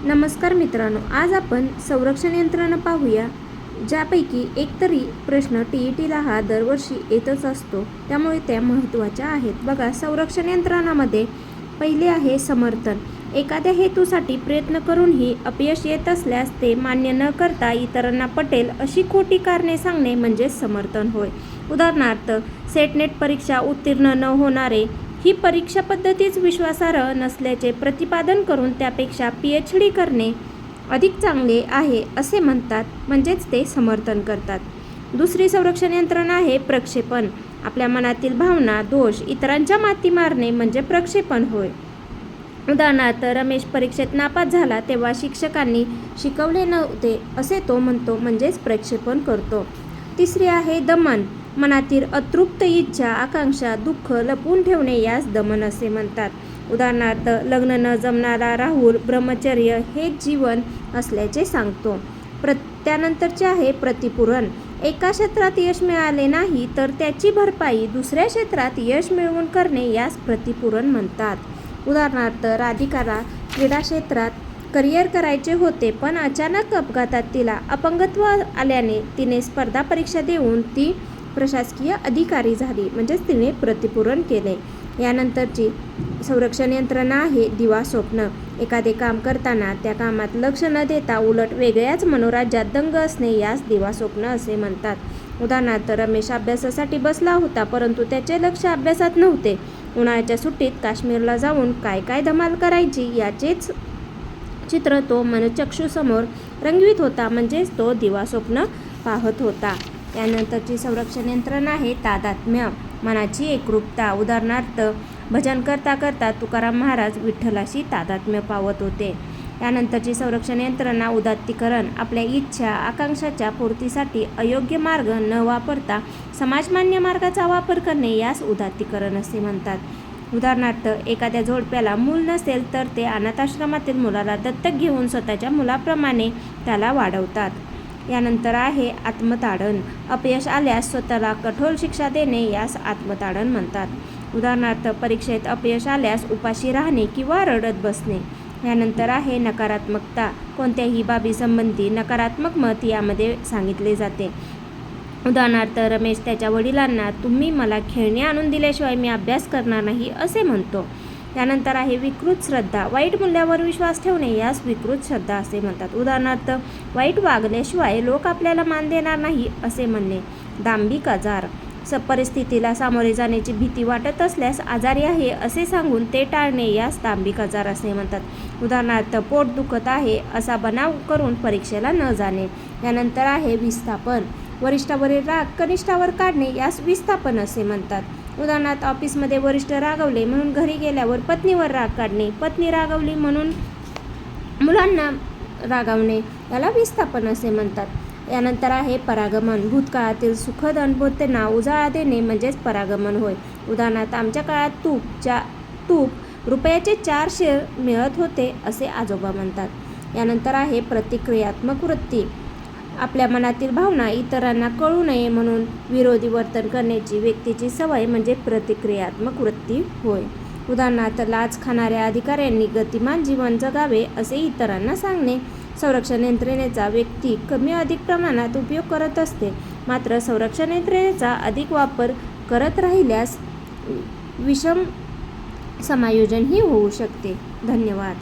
नमस्कार मित्रांनो, आज आपण संरक्षण यंत्रणा पाहूया, ज्यापैकी एकतरी प्रश्न TETला हा दरवर्षी येतच असतो, त्यामुळे त्या महत्त्वाच्या आहेत. बघा, संरक्षण यंत्रणामध्ये पहिले आहे समर्थन. एखाद्या हेतूसाठी प्रयत्न करूनही अपयश येत असल्यास ते मान्य न करता इतरांना पटेल अशी खोटी कारणे सांगणे म्हणजे समर्थन होय. उदाहरणार्थ, सेट-नेट परीक्षा उत्तीर्ण न होणारे ही परीक्षा पद्धतीच विश्वासार्ह नसल्याचे प्रतिपादन करून त्यापेक्षा PhD करणे अधिक चांगले आहे असे म्हणतात, म्हणजेच ते समर्थन करतात. दुसरी संरक्षण यंत्रणा आहे प्रक्षेपण. आपल्या मनातील भावना, दोष इतरांच्या माथी मारणे म्हणजे प्रक्षेपण होय. उदाहरणार्थ, रमेश परीक्षेत नापास झाला तेव्हा शिक्षकांनी शिकवले नव्हते असे तो म्हणतो, म्हणजेच प्रक्षेपण करतो. तिसरी आहे दमन. मनातील अतृप्त इच्छा, आकांक्षा, दुःख लपवून ठेवणे यास दमन असे म्हणतात. उदाहरणार्थ, लग्न न जमणारा राहुल ब्रह्मचर्य हे जीवन असल्याचे सांगतो. त्यानंतरचे आहे प्रतिपूरण. एका क्षेत्रात यश मिळाले नाही तर त्याची भरपाई दुसऱ्या क्षेत्रात यश मिळवून करणे यास प्रतिपूरण म्हणतात. उदाहरणार्थ, राधिकाला क्रीडा क्षेत्रात करिअर करायचे होते, पण अचानक अपघातात तिला अपंगत्व आल्याने तिने स्पर्धा परीक्षा देऊन ती प्रशासकीय अधिकारी झाली, म्हणजेच तिने प्रतिपूरण केले. यानंतरची संरक्षण यंत्रणा आहे दिवा स्वप्न. एखादे काम करताना त्या कामात लक्ष न देता उलट वेगळ्याच मनोराज्यात दंग असणे यास दिवा स्वप्न असे म्हणतात. उदाहरणार्थ, रमेश अभ्यासासाठी बसला होता, परंतु त्याचे लक्ष अभ्यासात नव्हते. उन्हाळ्याच्या सुट्टीत काश्मीरला जाऊन काय काय धमाल करायची याचेच चित्र तो मनचक्षुसमोर रंगवीत होता, म्हणजेच तो दिवा स्वप्न पाहत होता. त्यानंतरची संरक्षण यंत्रणा आहे तादात्म्य. मनाची एकरूपता. उदाहरणार्थ, भजन करता करता तुकाराम महाराज विठ्ठलाशी तादात्म्य पावत होते. त्यानंतरची संरक्षण यंत्रणा उदात्तीकरण. आपल्या इच्छा, आकांक्षाच्या पूर्तीसाठी अयोग्य मार्ग न वापरता समाजमान्य मार्गाचा वापर करणे यास उदात्तीकरण असे म्हणतात. उदाहरणार्थ, एखाद्या जोडप्याला मूल नसेल तर ते अनाथाश्रमातील मुलाला दत्तक घेऊन स्वतःच्या मुलाप्रमाणे त्याला वाढवतात. यानंतर आहे आत्मताडण. अपयश आल्यास स्वतःला कठोर शिक्षा देणे यास आत्मताडण म्हणतात. उदाहरणार्थ, परीक्षेत अपयश आल्यास उपाशी राहणे किंवा रडत बसणे. यानंतर आहे नकारात्मकता. कोणत्याही बाबीसंबंधी नकारात्मक मत यामध्ये सांगितले जाते. उदाहरणार्थ, रमेश त्याच्या वडिलांना तुम्ही मला खेळणी आणून दिल्याशिवाय मी अभ्यास करणार नाही असे म्हणतो. त्यानंतर आहे विकृत श्रद्धा. वाईट मूल्यावर विश्वास ठेवणे यास विकृत श्रद्धा असे म्हणतात. उदाहरणार्थ, वाईट वागल्याशिवाय लोक आपल्याला मान देणार नाही असे म्हणणे. दांभिक आजार. परिस्थितीला सामोरे जाण्याची भीती वाटत असल्यास आजारी आहे असे सांगून ते टाळणे यास दांभिक आजार असे म्हणतात. उदाहरणार्थ, पोट दुखत आहे असा बनाव करून परीक्षेला न जाणे. यानंतर आहे विस्थापन. वरिष्ठावरील राग कनिष्ठावर काढणे यास विस्थापन असे म्हणतात. उदाहरणार्थ, ऑफिसमध्ये वरिष्ठ रागवले म्हणून घरी गेल्यावर पत्नीवर राग काढणे, पत्नी रागवली म्हणून मुलांना रागावणे याला विस्थापन असे म्हणतात. यानंतर आहे परागमन. भूतकाळातील सुखद अनुभूतींना उजाळा देणे म्हणजेच परागमन होय. उदाहरणार्थ, आमच्या काळात तूप रुपयाचे 4 शेर मिळत होते असे आजोबा म्हणतात. यानंतर आहे प्रतिक्रियात्मक वृत्ती. आपल्या मनातील भावना इतरांना कळू नये म्हणून विरोधी वर्तन करण्याची व्यक्तीची सवय म्हणजे प्रतिक्रियात्मक वृत्ती होय. उदाहरणार्थ, लाच खाणाऱ्या अधिकाऱ्यांनी गतिमान जीवन जगावे असे इतरांना सांगणे. संरक्षण यंत्रणेचा व्यक्ती कमी अधिक प्रमाणात उपयोग करत असते, मात्र संरक्षण यंत्रणेचा अधिक वापर करत राहिल्यास विषम समायोजनही होऊ शकते. धन्यवाद.